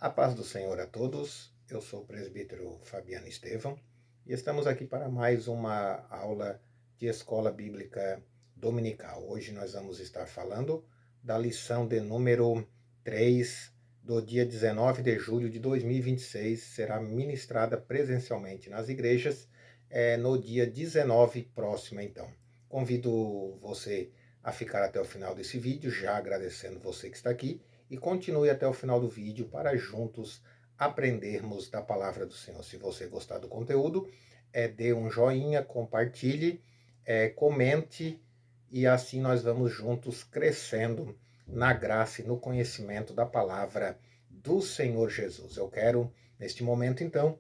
A paz do Senhor a todos, eu sou o presbítero Fabiano Estevão e estamos aqui para mais uma aula de Escola Bíblica Dominical. Hoje nós vamos estar falando da lição de número 3 do dia 19 de julho de 2026, será ministrada presencialmente nas igrejas no dia 19 próximo então. Convido você a ficar até o final desse vídeo, já agradecendo você que está aqui, e continue até o final do vídeo para juntos aprendermos da palavra do Senhor. Se você gostar do conteúdo, dê um joinha, compartilhe, comente, e assim nós vamos juntos crescendo na graça e no conhecimento da palavra do Senhor Jesus. Eu quero, neste momento, então,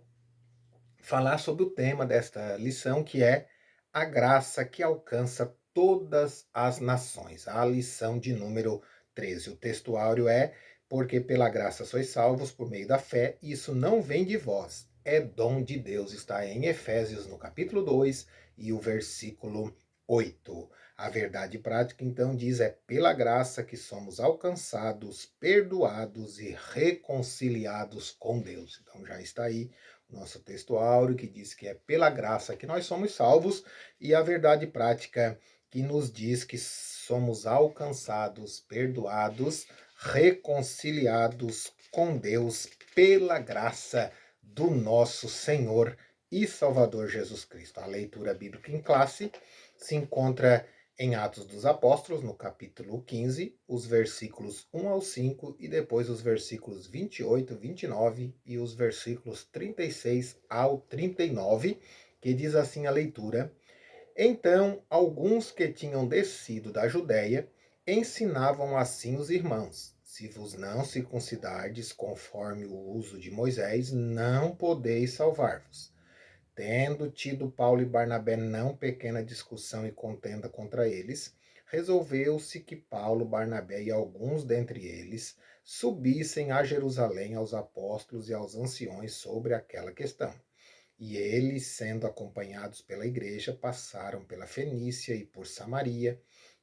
falar sobre o tema desta lição, que é a graça que alcança todas as nações. A lição de número 13. O textuário é: porque pela graça sois salvos por meio da fé, e isso não vem de vós, é dom de Deus. Está em Efésios, no capítulo 2, e o versículo 8. A verdade prática, então, diz: é pela graça que somos alcançados, perdoados e reconciliados com Deus. Então já está aí nosso texto áureo, que diz que é pela graça que nós somos salvos, e a verdade prática, que nos diz que somos alcançados, perdoados, reconciliados com Deus pela graça do nosso Senhor e Salvador Jesus Cristo. A leitura bíblica em classe se encontra em Atos dos Apóstolos, no capítulo 15, os versículos 1 ao 5, e depois os versículos 28, 29 e os versículos 36 ao 39, que diz assim a leitura: então, alguns que tinham descido da Judéia ensinavam assim os irmãos: se vos não circuncidardes conforme o uso de Moisés, não podeis salvar-vos. Tendo tido Paulo e Barnabé não pequena discussão e contenda contra eles, resolveu-se que Paulo, Barnabé e alguns dentre eles subissem a Jerusalém aos apóstolos e aos anciões sobre aquela questão. E eles, sendo acompanhados pela igreja, passaram pela Fenícia e por Samaria,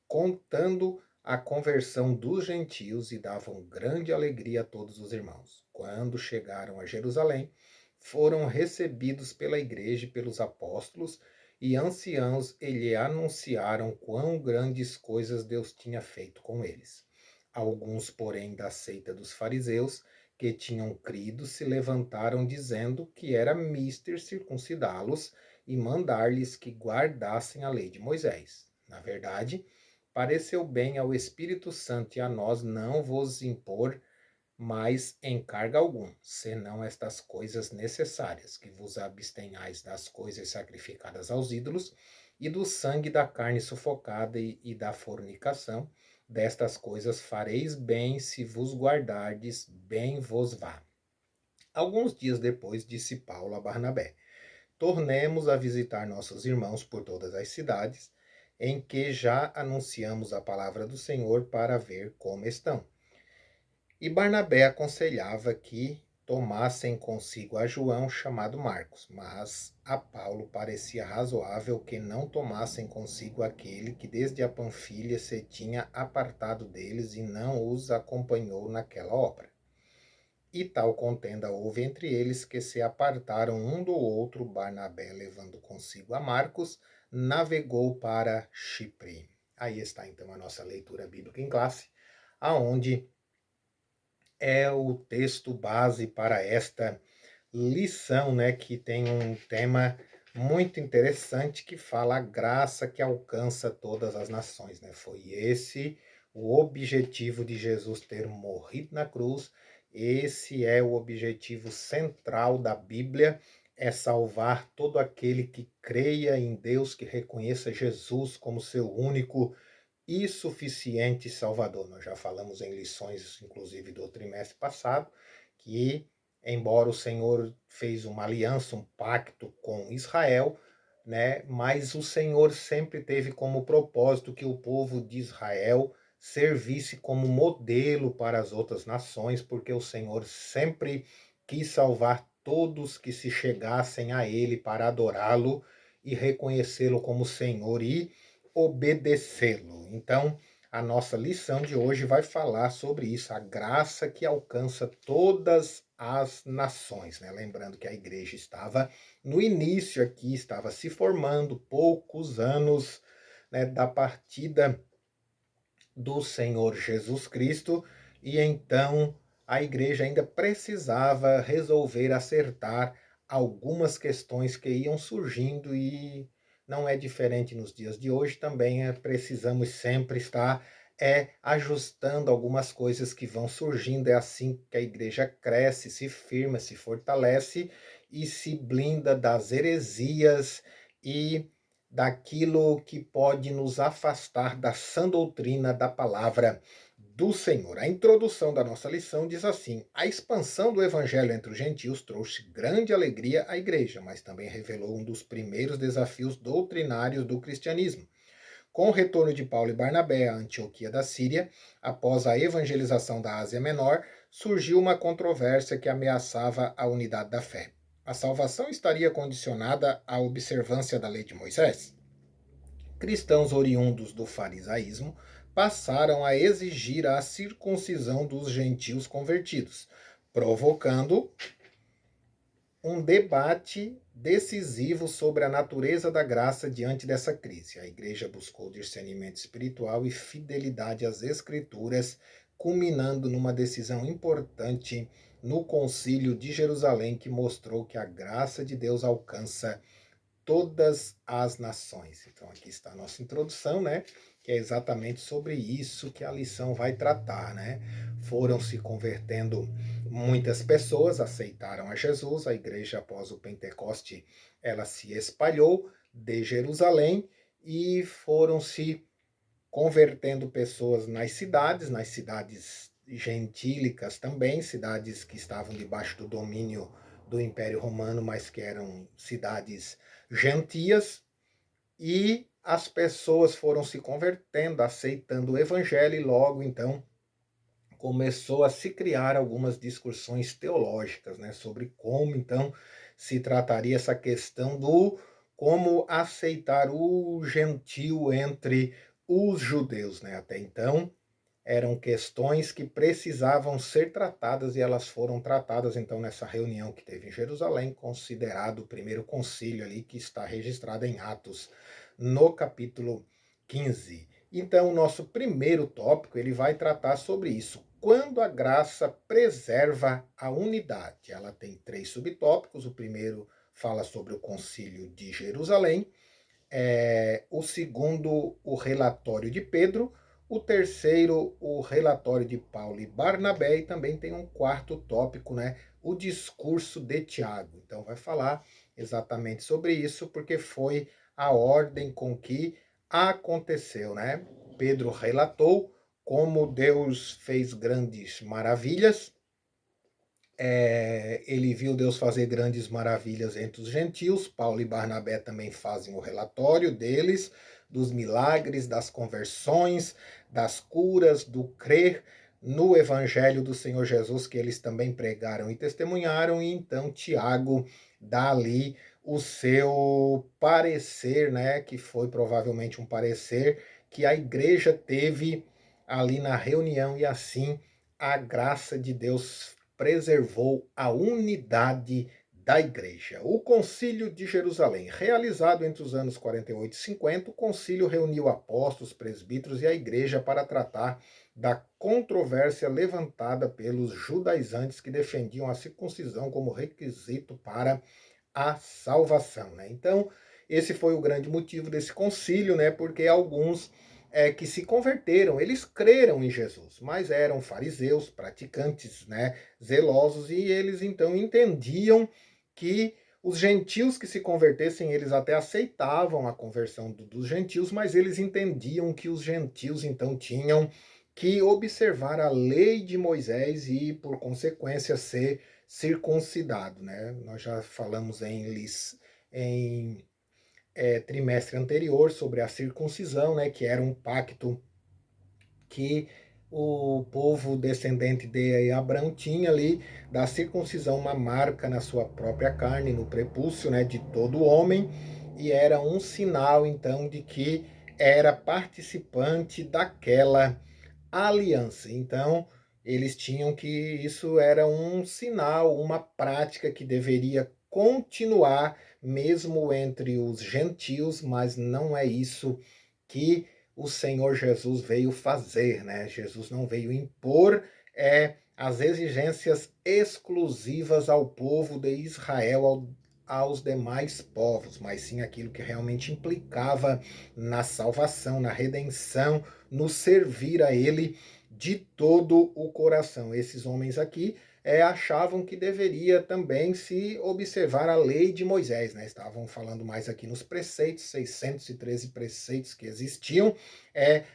contando a conversão dos gentios, e davam grande alegria a todos os irmãos. Quando chegaram a Jerusalém, foram recebidos pela igreja e pelos apóstolos e anciãos, e lhe anunciaram quão grandes coisas Deus tinha feito com eles. Alguns, porém, da seita dos fariseus, que tinham crido, se levantaram dizendo que era mister circuncidá-los e mandar-lhes que guardassem a lei de Moisés. Na verdade, pareceu bem ao Espírito Santo e a nós não vos impor mais encarga algum, senão estas coisas necessárias, que vos abstenhais das coisas sacrificadas aos ídolos, e do sangue da carne sufocada e da fornicação. Destas coisas fareis bem, se vos guardardes, bem vos vá. Alguns dias depois, disse Paulo a Barnabé: tornemos a visitar nossos irmãos por todas as cidades, em que já anunciamos a palavra do Senhor, para ver como estão. E Barnabé aconselhava que tomassem consigo a João, chamado Marcos, mas a Paulo parecia razoável que não tomassem consigo aquele que desde a Panfilha se tinha apartado deles e não os acompanhou naquela obra. E tal contenda houve entre eles, que se apartaram um do outro. Barnabé, levando consigo a Marcos, navegou para Chipre. Aí está então a nossa leitura bíblica em classe, aonde é o texto base para esta lição, né, que tem um tema muito interessante, que fala a graça que alcança todas as nações, né? Foi esse o objetivo de Jesus ter morrido na cruz. Esse é o objetivo central da Bíblia, é salvar todo aquele que creia em Deus, que reconheça Jesus como seu único e suficiente Salvador. Nós já falamos em lições, inclusive do trimestre passado, que embora o Senhor fez uma aliança, um pacto com Israel, né, mas o Senhor sempre teve como propósito que o povo de Israel servisse como modelo para as outras nações, porque o Senhor sempre quis salvar todos que se chegassem a Ele para adorá-lo e reconhecê-lo como Senhor e obedecê-lo. Então, a nossa lição de hoje vai falar sobre isso, a graça que alcança todas às nações, né? Lembrando que a igreja estava no início aqui, estava se formando, poucos anos, né, da partida do Senhor Jesus Cristo, e então a igreja ainda precisava resolver acertar algumas questões que iam surgindo, e não é diferente nos dias de hoje também. Precisamos sempre estar ajustando algumas coisas que vão surgindo. É assim que a igreja cresce, se firma, se fortalece e se blinda das heresias e daquilo que pode nos afastar da sã doutrina da palavra do Senhor. A introdução da nossa lição diz assim: a expansão do evangelho entre os gentios trouxe grande alegria à igreja, mas também revelou um dos primeiros desafios doutrinários do cristianismo. Com o retorno de Paulo e Barnabé à Antioquia da Síria, após a evangelização da Ásia Menor, surgiu uma controvérsia que ameaçava a unidade da fé. A salvação estaria condicionada à observância da lei de Moisés? Cristãos oriundos do farisaísmo passaram a exigir a circuncisão dos gentios convertidos, provocando um debate decisivo sobre a natureza da graça diante dessa crise. A igreja buscou discernimento espiritual e fidelidade às escrituras, culminando numa decisão importante no Concílio de Jerusalém, que mostrou que a graça de Deus alcança todas as nações. Então aqui está a nossa introdução, né? Que é exatamente sobre isso que a lição vai tratar, né? Foram se convertendo muitas pessoas, aceitaram a Jesus. A igreja, após o Pentecoste, ela se espalhou de Jerusalém e foram se convertendo pessoas nas cidades gentílicas também, cidades que estavam debaixo do domínio do Império Romano, mas que eram cidades gentias, e as pessoas foram se convertendo, aceitando o evangelho, e logo então começou a se criar algumas discussões teológicas, né, sobre como então se trataria essa questão do como aceitar o gentio entre os judeus, né? Até então eram questões que precisavam ser tratadas, e elas foram tratadas então nessa reunião que teve em Jerusalém, considerado o primeiro concílio ali, que está registrado em Atos, no capítulo 15. Então, o nosso primeiro tópico, ele vai tratar sobre isso. Quando a graça preserva a unidade. Ela tem 3 subtópicos. O primeiro fala sobre o concílio de Jerusalém. O segundo, o relatório de Pedro. O terceiro, o relatório de Paulo e Barnabé. E também tem um quarto tópico, né? O discurso de Tiago. Então vai falar exatamente sobre isso, porque foi a ordem com que aconteceu, né? Pedro relatou como Deus fez grandes maravilhas. Ele viu Deus fazer grandes maravilhas entre os gentios. Paulo e Barnabé também fazem o relatório deles, dos milagres, das conversões, das curas, do crer no evangelho do Senhor Jesus, que eles também pregaram e testemunharam. E então Tiago dá ali o seu parecer, né, que foi provavelmente um parecer que a igreja teve ali na reunião, e assim a graça de Deus preservou a unidade da igreja. O Concílio de Jerusalém, realizado entre os anos 48 e 50, o concílio reuniu apóstolos, presbíteros e a igreja para tratar da controvérsia levantada pelos judaizantes, que defendiam a circuncisão como requisito para a salvação, né? Então, esse foi o grande motivo desse concílio, né? Porque alguns que se converteram, eles creram em Jesus, mas eram fariseus, praticantes, né, zelosos, e eles então entendiam que os gentios que se convertessem, eles até aceitavam a conversão dos gentios, mas eles entendiam que os gentios então tinham que observar a lei de Moisés e, por consequência, ser circuncidado, né? Nós já falamos em trimestre anterior sobre a circuncisão, né, que era um pacto que o povo descendente de Abraão tinha ali, da circuncisão, uma marca na sua própria carne, no prepúcio, né, de todo homem, e era um sinal então de que era participante daquela aliança. Então, eles tinham que isso era um sinal, uma prática que deveria continuar mesmo entre os gentios, mas não é isso que o Senhor Jesus veio fazer, né? Jesus não veio impor as exigências exclusivas ao povo de Israel, aos demais povos, mas sim aquilo que realmente implicava na salvação, na redenção, no servir a Ele de todo o coração. Esses homens aqui achavam que deveria também se observar a lei de Moisés, né? Estavam falando mais aqui nos preceitos, 613 preceitos que existiam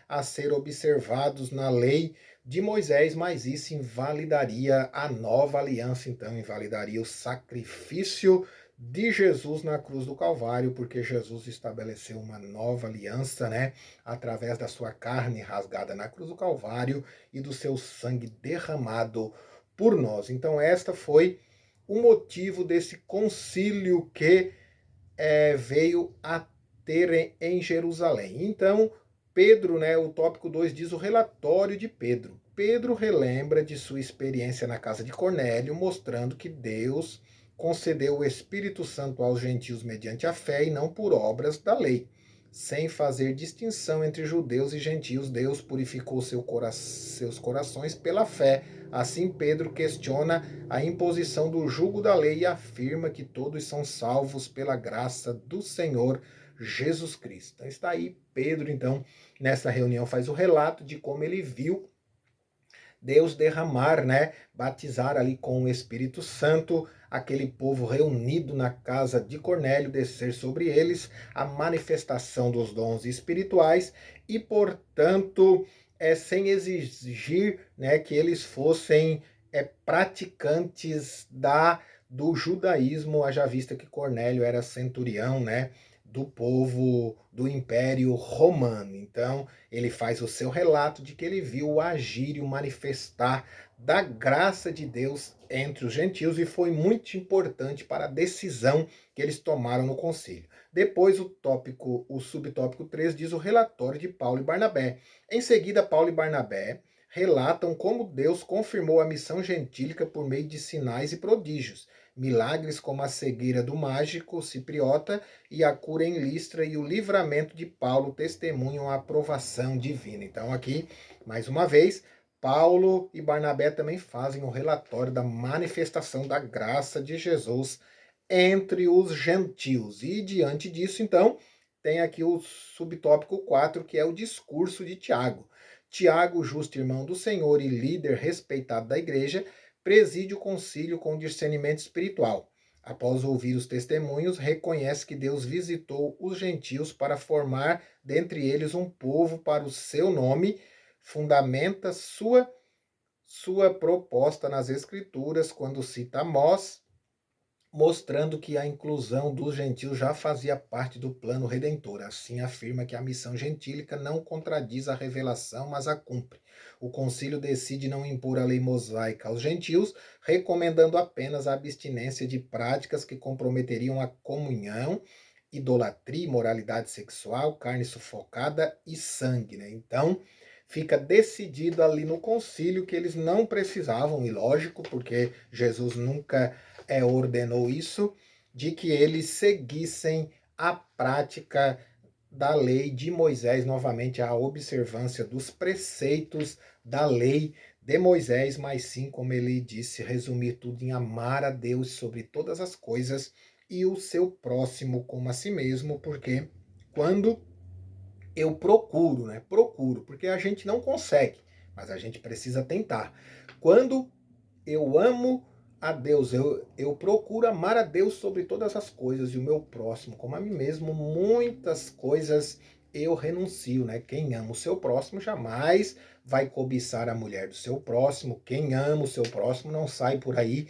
a ser observados na lei de Moisés, mas isso invalidaria a nova aliança, então invalidaria o sacrifício de Jesus na cruz do Calvário, porque Jesus estabeleceu uma nova aliança, né, através da sua carne rasgada na cruz do Calvário e do seu sangue derramado por nós. Então, esta foi o motivo desse concílio que veio a ter em Jerusalém. Então, Pedro, né, o tópico 2 diz o relatório de Pedro. Pedro relembra de sua experiência na casa de Cornélio, mostrando que Deus concedeu o Espírito Santo aos gentios mediante a fé e não por obras da lei. Sem fazer distinção entre judeus e gentios, Deus purificou seus corações pela fé. Assim, Pedro questiona a imposição do jugo da lei e afirma que todos são salvos pela graça do Senhor Jesus Cristo. Então, está aí Pedro, então, nessa reunião, faz o relato de como ele viu Deus derramar, né, batizar ali com o Espírito Santo, aquele povo reunido na casa de Cornélio, descer sobre eles a manifestação dos dons espirituais e, portanto, sem exigir, né, que eles fossem praticantes do judaísmo, haja vista que Cornélio era centurião, né, do povo do Império Romano. Então, ele faz o seu relato de que ele viu o agir e o manifestar da graça de Deus entre os gentios e foi muito importante para a decisão que eles tomaram no concílio. Depois o subtópico 3 diz o relatório de Paulo e Barnabé. Em seguida, Paulo e Barnabé relatam como Deus confirmou a missão gentílica por meio de sinais e prodígios. Milagres como a cegueira do mágico cipriota e a cura em Listra e o livramento de Paulo testemunham a aprovação divina. Então aqui, mais uma vez, Paulo e Barnabé também fazem o relatório da manifestação da graça de Jesus entre os gentios. E diante disso, então, tem aqui o subtópico 4, que é o discurso de Tiago. Tiago, justo irmão do Senhor e líder respeitado da igreja, preside o concílio com discernimento espiritual. Após ouvir os testemunhos, reconhece que Deus visitou os gentios para formar dentre eles um povo para o seu nome, fundamenta sua proposta nas Escrituras quando cita Amós, mostrando que a inclusão dos gentios já fazia parte do plano redentor. Assim afirma que a missão gentílica não contradiz a revelação, mas a cumpre. O concílio decide não impor a lei mosaica aos gentios, recomendando apenas a abstinência de práticas que comprometeriam a comunhão, idolatria, moralidade sexual, carne sufocada e sangue, né? Então, fica decidido ali no concílio que eles não precisavam, e lógico, porque Jesus nunca ordenou isso, de que eles seguissem a prática da lei de Moisés, novamente a observância dos preceitos da lei de Moisés, mas sim, como ele disse, resumir tudo em amar a Deus sobre todas as coisas e o seu próximo como a si mesmo, porque quando eu procuro, né? Procuro, porque a gente não consegue, mas a gente precisa tentar. Quando eu amo a Deus, eu procuro amar a Deus sobre todas as coisas e o meu próximo como a mim mesmo, muitas coisas eu renuncio, né? Quem ama o seu próximo jamais vai cobiçar a mulher do seu próximo. Quem ama o seu próximo não sai por aí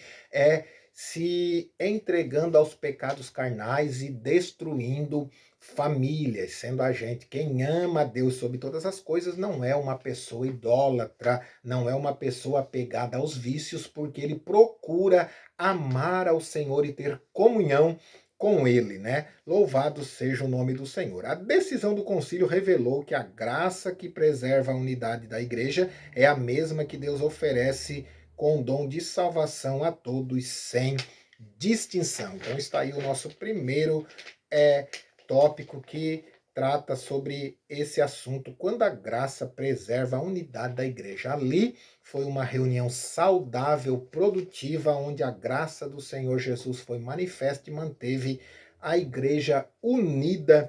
se entregando aos pecados carnais e destruindo famílias, sendo a gente quem ama a Deus sobre todas as coisas, não é uma pessoa idólatra, não é uma pessoa apegada aos vícios, porque ele procura amar ao Senhor e ter comunhão com ele, né? Louvado seja o nome do Senhor. A decisão do concílio revelou que a graça que preserva a unidade da igreja é a mesma que Deus oferece com o dom de salvação a todos sem distinção. Então está aí o nosso primeiro tópico que trata sobre esse assunto, quando a graça preserva a unidade da igreja. Ali foi uma reunião saudável, produtiva, onde a graça do Senhor Jesus foi manifesta e manteve a igreja unida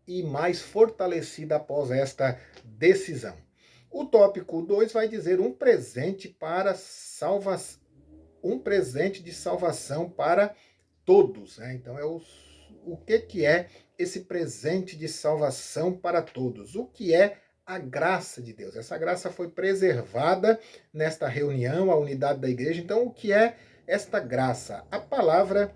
e mais fortalecida após esta decisão. O tópico 2 vai dizer um presente para salvação, um presente de salvação para todos, né? Então o que é esse presente de salvação para todos? O que é a graça de Deus? Essa graça foi preservada nesta reunião, a unidade da igreja. Então, o que é esta graça? A palavra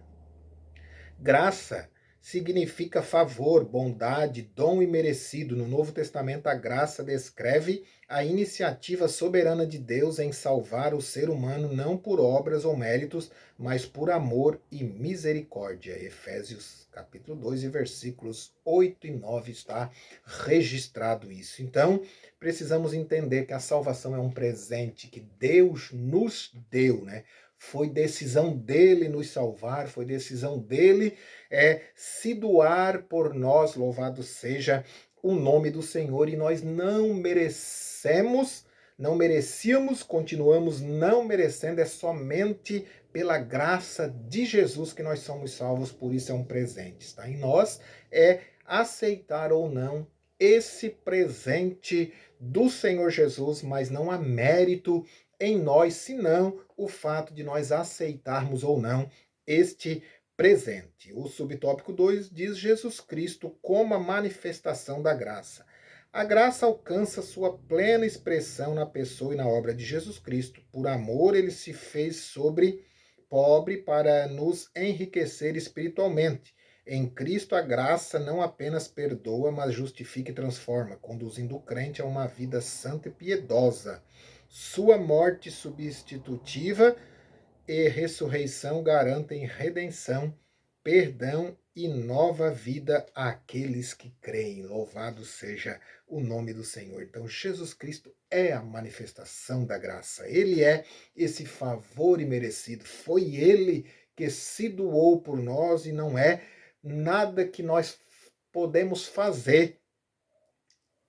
graça significa favor, bondade, dom imerecido. No Novo Testamento, a graça descreve a iniciativa soberana de Deus em salvar o ser humano não por obras ou méritos, mas por amor e misericórdia. Efésios capítulo 2 e versículos 8 e 9 está registrado isso. Então, precisamos entender que a salvação é um presente que Deus nos deu, né? Foi decisão dele nos salvar, foi decisão dele se doar por nós, louvado seja o nome do Senhor, e nós não merecíamos, continuamos não merecendo, é somente pela graça de Jesus que nós somos salvos, por isso é um presente, está em nós, aceitar ou não esse presente do Senhor Jesus, mas não há mérito em nós, senão o fato de nós aceitarmos ou não este presente. O subtópico 2 diz Jesus Cristo como a manifestação da graça. A graça alcança sua plena expressão na pessoa e na obra de Jesus Cristo. Por amor, ele se fez pobre para nos enriquecer espiritualmente. Em Cristo, a graça não apenas perdoa, mas justifica e transforma, conduzindo o crente a uma vida santa e piedosa. Sua morte substitutiva e ressurreição garantem redenção, perdão e nova vida àqueles que creem. Louvado seja o nome do Senhor. Então, Jesus Cristo é a manifestação da graça. Ele é esse favor imerecido. Foi ele que se doou por nós e não é nada que nós podemos fazer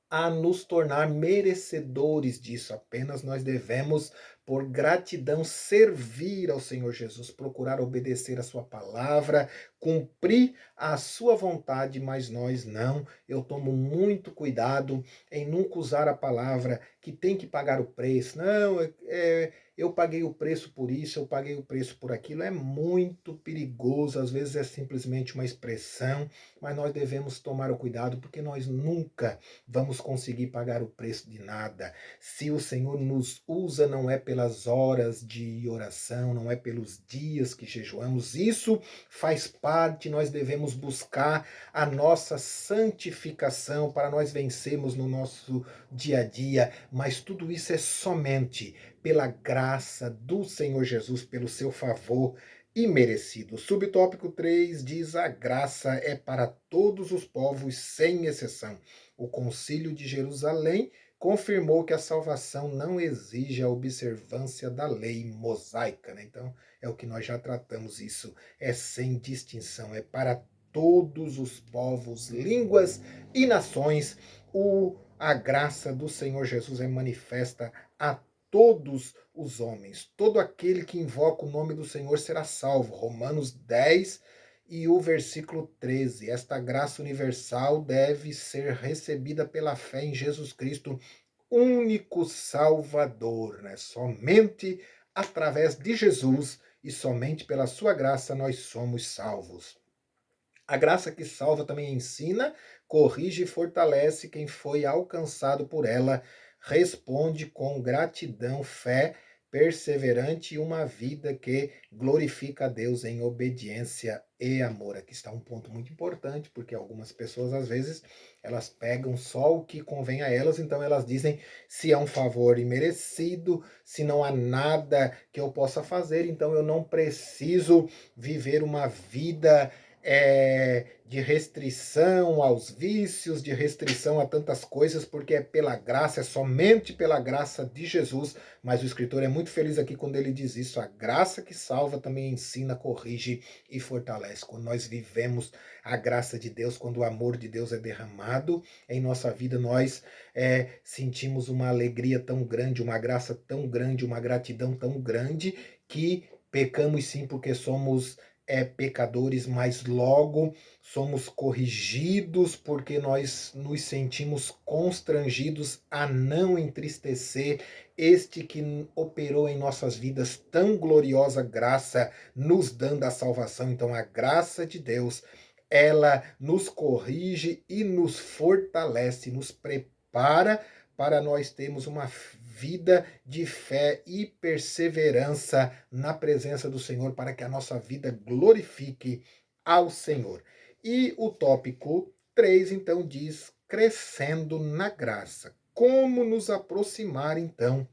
a nos tornar merecedores disso. Apenas nós devemos, por gratidão, servir ao Senhor Jesus, procurar obedecer a sua palavra, cumprir a sua vontade, mas nós não. Eu tomo muito cuidado em nunca usar a palavra que tem que pagar o preço. Não, eu paguei o preço por isso, eu paguei o preço por aquilo. É muito perigoso, às vezes é simplesmente uma expressão, mas nós devemos tomar o cuidado, porque nós nunca vamos conseguir pagar o preço de nada. Se o Senhor nos usa, não é pelas horas de oração, não é pelos dias que jejuamos, isso faz parte, nós devemos buscar a nossa santificação para nós vencermos no nosso dia a dia, mas tudo isso é somente pela graça do Senhor Jesus, pelo seu favor imerecido. O subtópico 3 diz: a graça é para todos os povos, sem exceção. O Concílio de Jerusalém confirmou que a salvação não exige a observância da lei mosaica, né? Então, é o que nós já tratamos, isso é sem distinção, é para todos os povos, línguas e nações. A graça do Senhor Jesus é manifesta a todos os homens. Todo aquele que invoca o nome do Senhor será salvo. Romanos 10 e o versículo 13. Esta graça universal deve ser recebida pela fé em Jesus Cristo, único Salvador, né? Somente através de Jesus e somente pela sua graça nós somos salvos. A graça que salva também ensina, corrige e fortalece quem foi alcançado por ela, responde com gratidão, fé perseverante e uma vida que glorifica a Deus em obediência e amor. Aqui está um ponto muito importante, porque algumas pessoas, às vezes, elas pegam só o que convém a elas, então elas dizem se é um favor imerecido, se não há nada que eu possa fazer, então eu não preciso viver uma vida de restrição aos vícios, de restrição a tantas coisas, porque é pela graça, é somente pela graça de Jesus. Mas o escritor é muito feliz aqui quando ele diz isso: a graça que salva também ensina, corrige e fortalece. Quando nós vivemos a graça de Deus, quando o amor de Deus é derramado em nossa vida, nós sentimos uma alegria tão grande, uma graça tão grande, uma gratidão tão grande, que pecamos sim porque somos pecadores, mas logo somos corrigidos porque nós nos sentimos constrangidos a não entristecer este que operou em nossas vidas tão gloriosa graça, nos dando a salvação. Então a graça de Deus, ela nos corrige e nos fortalece, nos para nós termos uma vida de fé e perseverança na presença do Senhor, para que a nossa vida glorifique ao Senhor. E o tópico 3, então, diz: crescendo na graça. Como nos aproximar, então,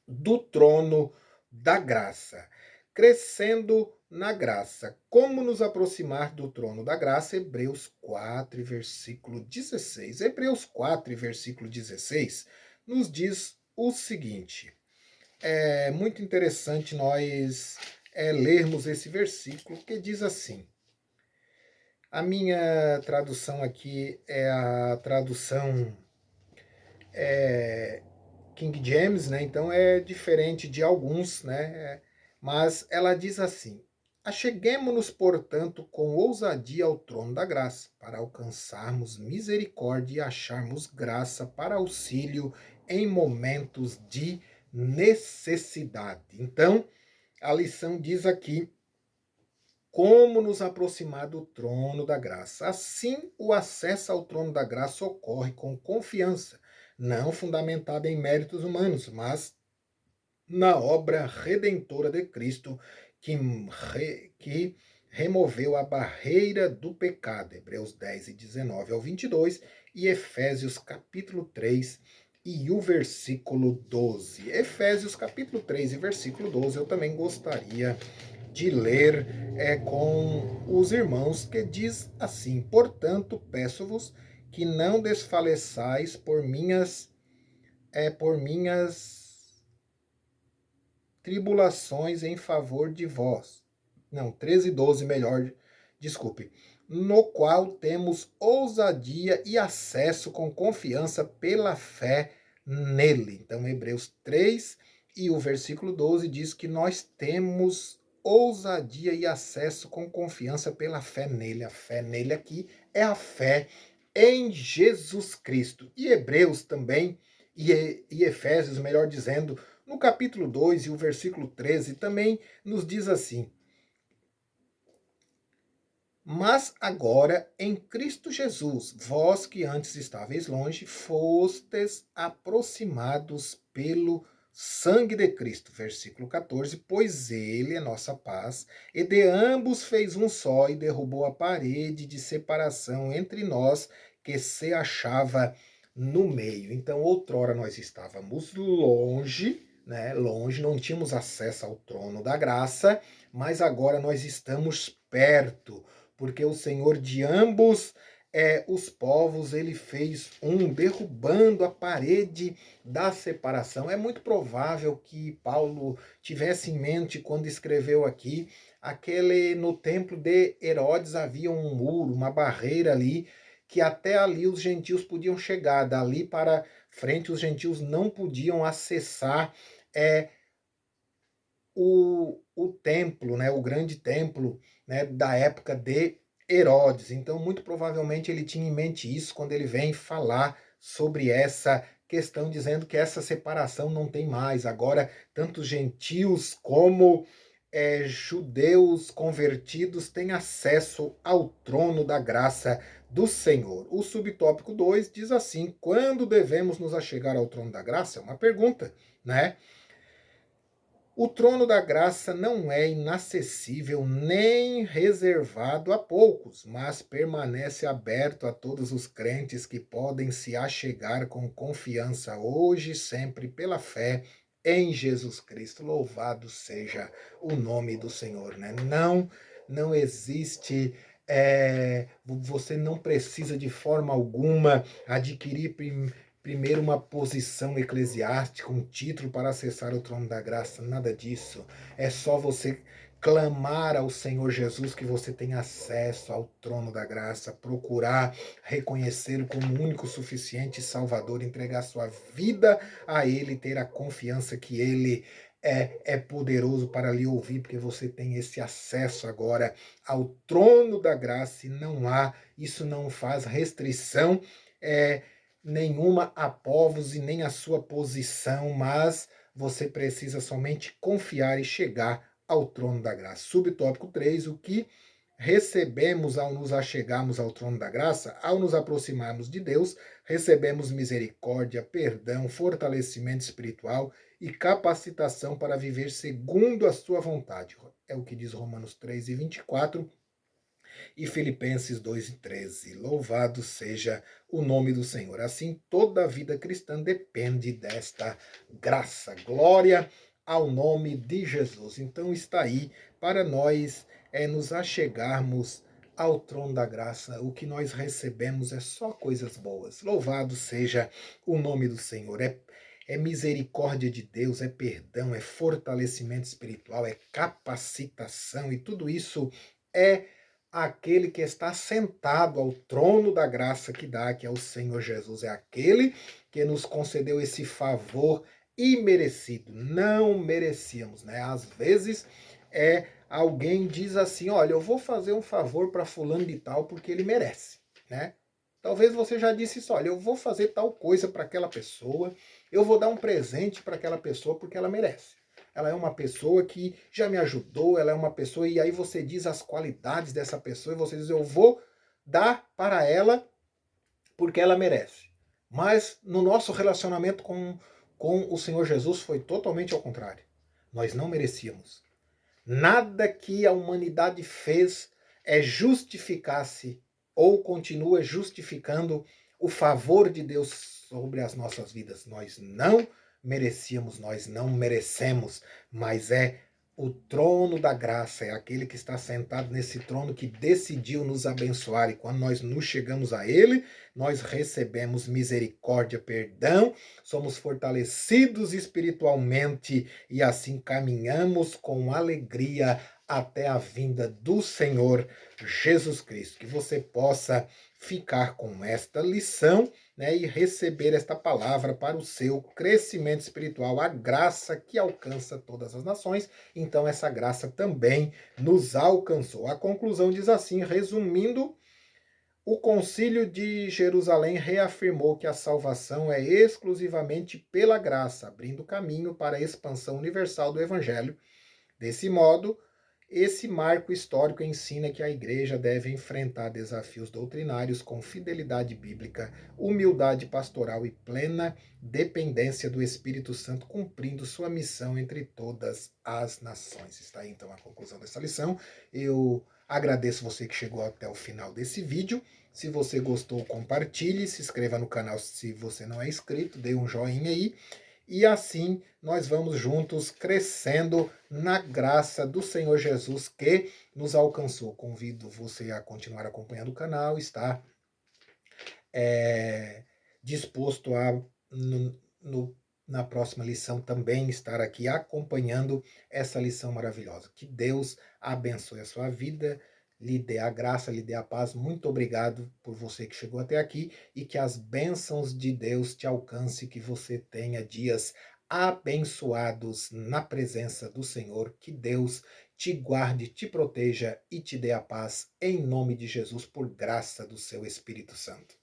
do trono da graça? Crescendo na graça. Como nos aproximar do trono da graça? Hebreus 4, versículo 16. Hebreus 4, versículo 16 nos diz o seguinte. É muito interessante nós lermos esse versículo, que diz assim. A minha tradução aqui é a tradução King James, né? Então é diferente de alguns, né? Mas ela diz assim: acheguemo-nos, portanto, com ousadia ao trono da graça, para alcançarmos misericórdia e acharmos graça para auxílio em momentos de necessidade. Então, a lição diz aqui como nos aproximar do trono da graça. Assim, o acesso ao trono da graça ocorre com confiança, não fundamentada em méritos humanos, mas na obra redentora de Cristo, que removeu a barreira do pecado. Hebreus 10, 19 ao 22 e Efésios capítulo 3 e o versículo 12. Efésios capítulo 3 e versículo 12 eu também gostaria de ler com os irmãos, que diz assim: portanto, peço-vos que não desfaleçais por minhas tribulações em favor de vós. Não, 13 e 12 melhor, desculpe. No qual temos ousadia e acesso com confiança pela fé nele. Então, Hebreus 3 e o versículo 12 diz que nós temos ousadia e acesso com confiança pela fé nele. A fé nele aqui é a fé em Jesus Cristo. E Hebreus também, e Efésios, melhor dizendo, no capítulo 2 e o versículo 13, também nos diz assim: mas agora, em Cristo Jesus, vós que antes estáveis longe, fostes aproximados pelo sangue de Cristo. Versículo 14, pois ele é nossa paz, e de ambos fez um só, e derrubou a parede de separação entre nós, que se achava no meio. Então, outrora nós estávamos longe, né? Longe, não tínhamos acesso ao trono da graça, mas agora nós estamos perto, porque o Senhor de ambos os povos, ele fez um, derrubando a parede da separação. É muito provável que Paulo tivesse em mente, quando escreveu aqui, no templo de Herodes havia um muro, uma barreira ali, que até ali os gentios podiam chegar, dali para frente os gentios não podiam acessar o templo, né, o grande templo, né, da época de Herodes. Então, muito provavelmente ele tinha em mente isso quando ele vem falar sobre essa questão, dizendo que essa separação não tem mais. Agora, tanto gentios como judeus convertidos têm acesso ao trono da graça do Senhor. O subtópico 2 diz assim: quando devemos nos achegar ao trono da graça? É uma pergunta, né? O trono da graça não é inacessível nem reservado a poucos, mas permanece aberto a todos os crentes que podem se achegar com confiança hoje e sempre pela fé em Jesus Cristo. Louvado seja o nome do Senhor, né? Não existe Você não precisa de forma alguma adquirir primeiro uma posição eclesiástica, um título para acessar o trono da graça, nada disso. É só você clamar ao Senhor Jesus que você tem acesso ao trono da graça, procurar reconhecê-lo como único, suficiente Salvador, entregar sua vida a Ele, ter a confiança que Ele é poderoso para lhe ouvir, porque você tem esse acesso agora ao trono da graça e isso não faz restrição nenhuma a povos e nem a sua posição, mas você precisa somente confiar e chegar ao trono da graça. Subtópico 3, o que recebemos ao nos achegarmos ao trono da graça, ao nos aproximarmos de Deus, recebemos misericórdia, perdão, fortalecimento espiritual e capacitação para viver segundo a sua vontade. É o que diz Romanos 3:24 e Filipenses 2:13. Louvado seja o nome do Senhor. Assim, toda a vida cristã depende desta graça. Glória ao nome de Jesus. Então está aí para nós nos achegarmos ao trono da graça. O que nós recebemos é só coisas boas. Louvado seja o nome do Senhor. É misericórdia de Deus, é perdão, é fortalecimento espiritual, é capacitação, e tudo isso é aquele que está sentado ao trono da graça que dá, que é o Senhor Jesus. É aquele que nos concedeu esse favor imerecido. Não merecíamos, né? Às vezes alguém diz assim: olha, eu vou fazer um favor para fulano de tal porque ele merece, né? Talvez você já disse isso: olha, eu vou fazer tal coisa para aquela pessoa, eu vou dar um presente para aquela pessoa porque ela merece. Ela é uma pessoa que já me ajudou, ela é uma pessoa, e aí você diz as qualidades dessa pessoa, e você diz: eu vou dar para ela porque ela merece. Mas no nosso relacionamento com o Senhor Jesus foi totalmente ao contrário. Nós não merecíamos. Nada que a humanidade fez justificasse ou continua justificando o favor de Deus sobre as nossas vidas. Nós não merecíamos, nós não merecemos, mas é o trono da graça, é aquele que está sentado nesse trono que decidiu nos abençoar, e quando nós nos chegamos a ele, nós recebemos misericórdia, perdão, somos fortalecidos espiritualmente e assim caminhamos com alegria até a vinda do Senhor Jesus Cristo. Que você possa ficar com esta lição, né, e receber esta palavra para o seu crescimento espiritual, a graça que alcança todas as nações. Então essa graça também nos alcançou. A conclusão diz assim, resumindo: o Concílio de Jerusalém reafirmou que a salvação é exclusivamente pela graça, abrindo caminho para a expansão universal do Evangelho. Desse modo, esse marco histórico ensina que a Igreja deve enfrentar desafios doutrinários com fidelidade bíblica, humildade pastoral e plena dependência do Espírito Santo, cumprindo sua missão entre todas as nações. Está aí então a conclusão dessa lição. Eu agradeço você que chegou até o final desse vídeo. Se você gostou, compartilhe, se inscreva no canal se você não é inscrito, dê um joinha aí. E assim nós vamos juntos crescendo na graça do Senhor Jesus que nos alcançou. Convido você a continuar acompanhando o canal, estar disposto a, na próxima lição, também estar aqui acompanhando essa lição maravilhosa. Que Deus abençoe a sua vida, lhe dê a graça, lhe dê a paz. Muito obrigado por você que chegou até aqui, e que as bênçãos de Deus te alcance, que você tenha dias abençoados na presença do Senhor. Que Deus te guarde, te proteja e te dê a paz, em nome de Jesus, por graça do seu Espírito Santo.